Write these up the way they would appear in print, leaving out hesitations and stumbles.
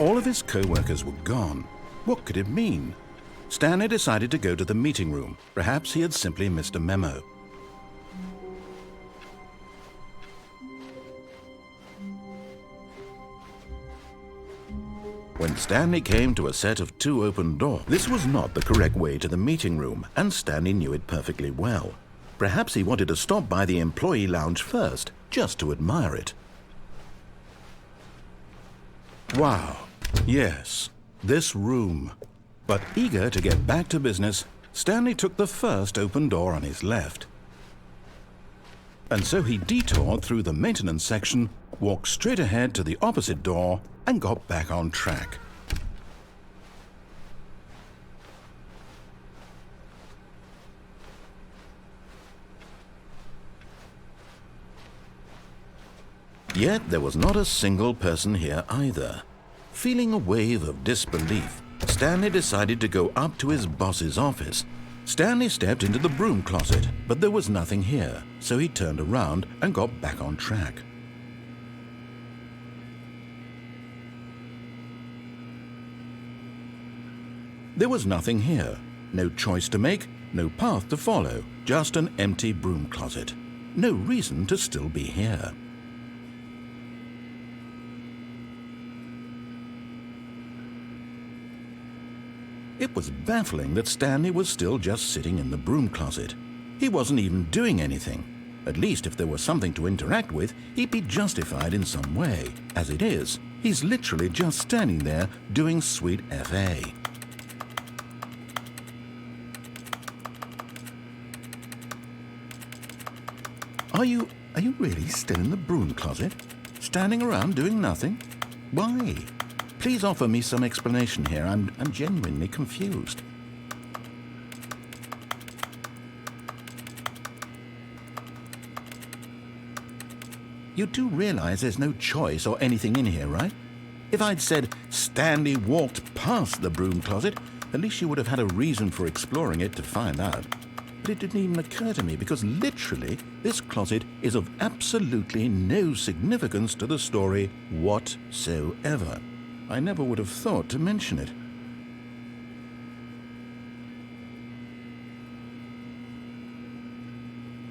All of his co-workers were gone. What could it mean? Stanley decided to go to the meeting room. Perhaps he had simply missed a memo. When Stanley came to a set of 2 open doors, this was not the correct way to the meeting room, and Stanley knew it perfectly well. Perhaps he wanted to stop by the employee lounge first, just to admire it. Wow, yes, this room. But eager to get back to business, Stanley took the first open door on his left. And so he detoured through the maintenance section, walked straight ahead to the opposite door, and got back on track. Yet there was not a single person here either. Feeling a wave of disbelief, Stanley decided to go up to his boss's office. Stanley stepped into the broom closet, but there was nothing here, so he turned around and got back on track. There was nothing here. No choice to make, no path to follow, just an empty broom closet. No reason to still be here. It was baffling that Stanley was still just sitting in the broom closet. He wasn't even doing anything. At least if there was something to interact with, he'd be justified in some way. As it is, he's literally just standing there doing sweet FA. Are you really still in the broom closet? Standing around doing nothing? Why? Please offer me some explanation here. I'm genuinely confused. You do realize there's no choice or anything in here, right? If I'd said Stanley walked past the broom closet, at least you would have had a reason for exploring it to find out. But it didn't even occur to me because literally this closet is of absolutely no significance to the story whatsoever. I never would have thought to mention it.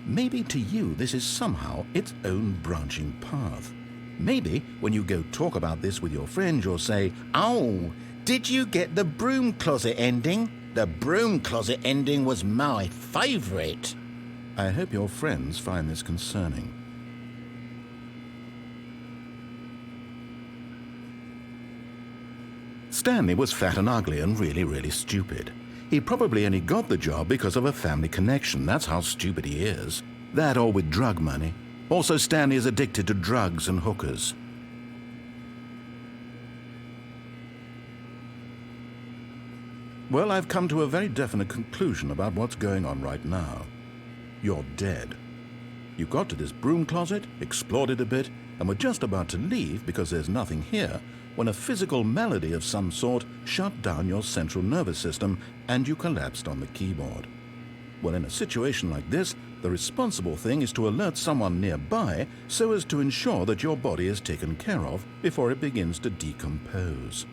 Maybe to you this is somehow its own branching path. Maybe when you go talk about this with your friends, you'll say, "Oh, did you get the broom closet ending? The broom closet ending was my favorite." I hope your friends find this concerning. Stanley was fat and ugly and really stupid. He probably only got the job because of a family connection. That's how stupid he is. That or with drug money. Also, Stanley is addicted to drugs and hookers. Well, I've come to a very definite conclusion about what's going on right now. You're dead. You got to this broom closet, explored it a bit, and were just about to leave because there's nothing here when a physical malady of some sort shut down your central nervous system and you collapsed on the keyboard. Well, in a situation like this, the responsible thing is to alert someone nearby so as to ensure that your body is taken care of before it begins to decompose.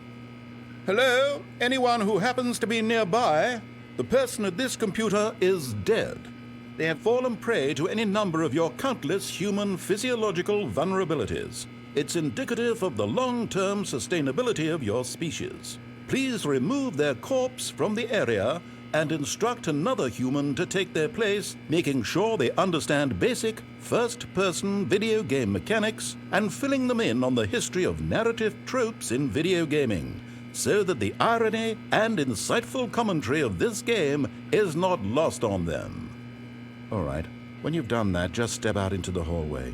Hello? Anyone who happens to be nearby? The person at this computer is dead. They have fallen prey to any number of your countless human physiological vulnerabilities. It's indicative of the long-term sustainability of your species. Please remove their corpse from the area and instruct another human to take their place, making sure they understand basic first-person video game mechanics and filling them in on the history of narrative tropes in video gaming, so that the irony and insightful commentary of this game is not lost on them. All right, when you've done that, just step out into the hallway.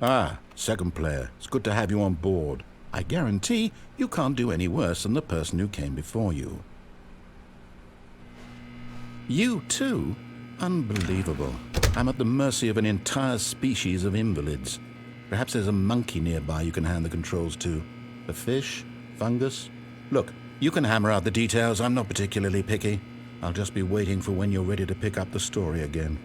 Ah, second player. It's good to have you on board. I guarantee you can't do any worse than the person who came before you. You too? Unbelievable. I'm at the mercy of an entire species of invalids. Perhaps there's a monkey nearby you can hand the controls to. A fish? Fungus? Look, you can hammer out the details. I'm not particularly picky. I'll just be waiting for when you're ready to pick up the story again.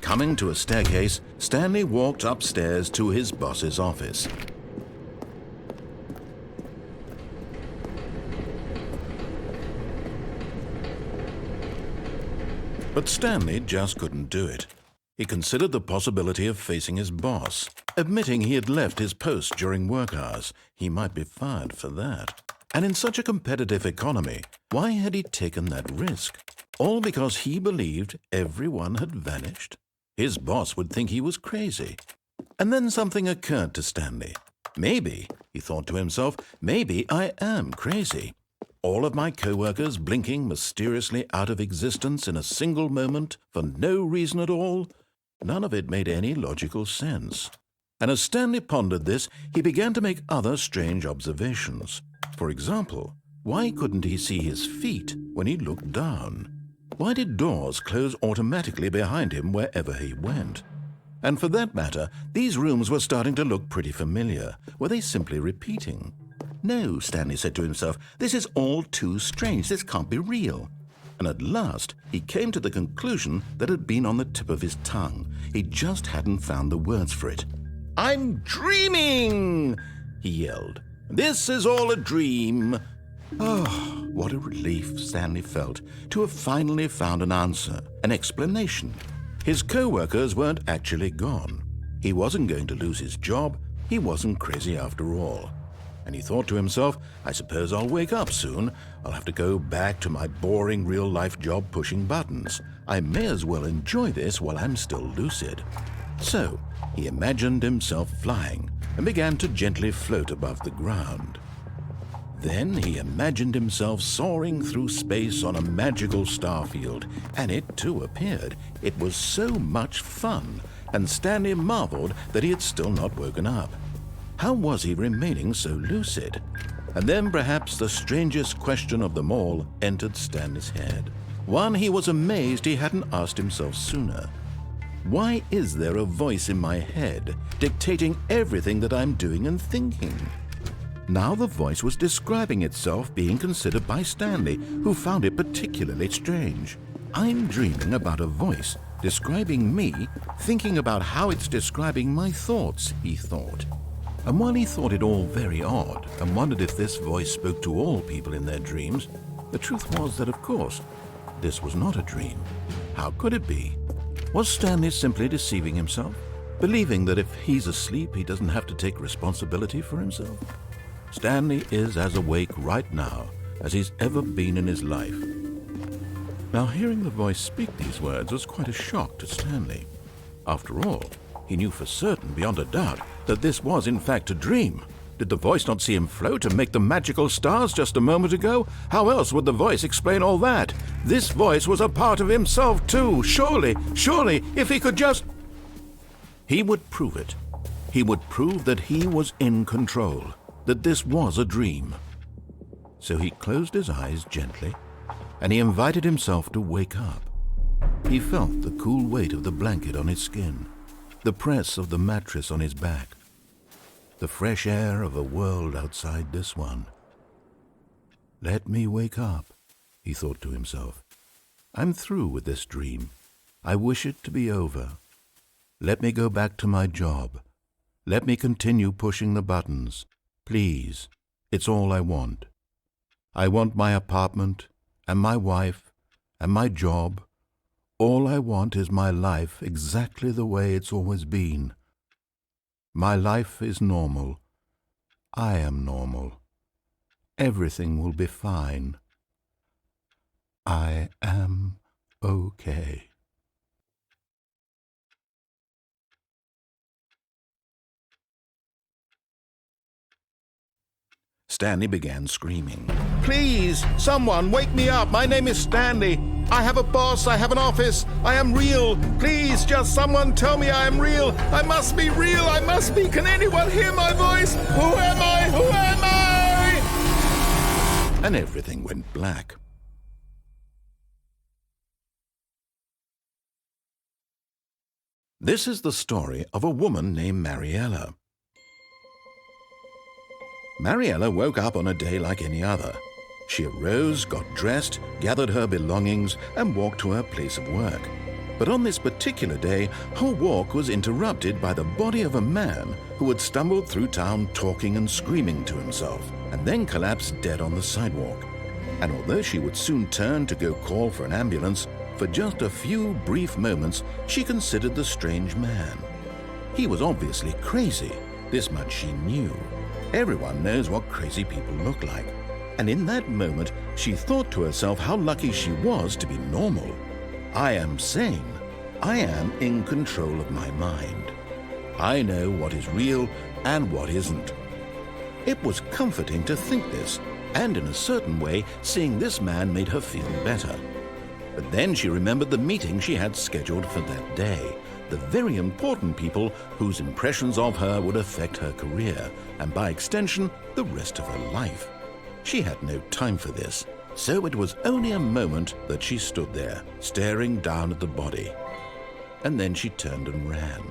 Coming to a staircase, Stanley walked upstairs to his boss's office. But Stanley just couldn't do it. He considered the possibility of facing his boss. Admitting he had left his post during work hours, he might be fired for that. And in such a competitive economy, why had he taken that risk? All because he believed everyone had vanished? His boss would think he was crazy. And then something occurred to Stanley. Maybe, he thought to himself, maybe I am crazy. All of my co-workers blinking mysteriously out of existence in a single moment for no reason at all. None of it made any logical sense. And as Stanley pondered this, he began to make other strange observations. For example, why couldn't he see his feet when he looked down? Why did doors close automatically behind him wherever he went? And for that matter, these rooms were starting to look pretty familiar. Were they simply repeating? No, Stanley said to himself, this is all too strange. This can't be real. And at last, he came to the conclusion that had been on the tip of his tongue. He just hadn't found the words for it. "I'm dreaming!" he yelled. "This is all a dream." Oh, what a relief Stanley felt to have finally found an answer, an explanation. His co-workers weren't actually gone. He wasn't going to lose his job. He wasn't crazy after all. And he thought to himself, I suppose I'll wake up soon. I'll have to go back to my boring real-life job pushing buttons. I may as well enjoy this while I'm still lucid. So he imagined himself flying and began to gently float above the ground. Then he imagined himself soaring through space on a magical starfield, and it too appeared. It was so much fun, and Stanley marveled that he had still not woken up. How was he remaining so lucid? And then perhaps the strangest question of them all entered Stanley's head. One he was amazed he hadn't asked himself sooner. Why is there a voice in my head dictating everything that I'm doing and thinking? Now the voice was describing itself being considered by Stanley, who found it particularly strange. I'm dreaming about a voice describing me, thinking about how it's describing my thoughts, he thought. And while he thought it all very odd and wondered if this voice spoke to all people in their dreams, the truth was that, of course, this was not a dream. How could it be? Was Stanley simply deceiving himself, believing that if he's asleep, he doesn't have to take responsibility for himself? Stanley is as awake right now as he's ever been in his life. Now, hearing the voice speak these words was quite a shock to Stanley. After all, he knew for certain, beyond a doubt, that this was in fact a dream. Did the voice not see him float and make the magical stars just a moment ago? How else would the voice explain all that? This voice was a part of himself too. Surely, if he could just... He would prove it. He would prove that he was in control, that this was a dream. So he closed his eyes gently, and he invited himself to wake up. He felt the cool weight of the blanket on his skin, the press of the mattress on his back, the fresh air of a world outside this one. Let me wake up, he thought to himself. I'm through with this dream. I wish it to be over. Let me go back to my job. Let me continue pushing the buttons. Please, it's all I want. I want my apartment and my wife and my job. All I want is my life exactly the way it's always been. My life is normal. I am normal. Everything will be fine. I am okay. Stanley began screaming. Please, someone, wake me up. My name is Stanley. I have a boss. I have an office. I am real. Please, just someone tell me I am real. I must be real. I must be. Can anyone hear my voice? Who am I? Who am I? And everything went black. This is the story of a woman named Mariella. Mariella woke up on a day like any other. She arose, got dressed, gathered her belongings, and walked to her place of work. But on this particular day, her walk was interrupted by the body of a man who had stumbled through town talking and screaming to himself, and then collapsed dead on the sidewalk. And although she would soon turn to go call for an ambulance, for just a few brief moments she considered the strange man. He was obviously crazy, this much she knew. Everyone knows what crazy people look like. And in that moment, she thought to herself how lucky she was to be normal. I am sane. I am in control of my mind. I know what is real and what isn't. It was comforting to think this, and in a certain way, seeing this man made her feel better. But then she remembered the meeting she had scheduled for that day. The very important people whose impressions of her would affect her career, and by extension, the rest of her life. She had no time for this, so it was only a moment that she stood there, staring down at the body. And then she turned and ran.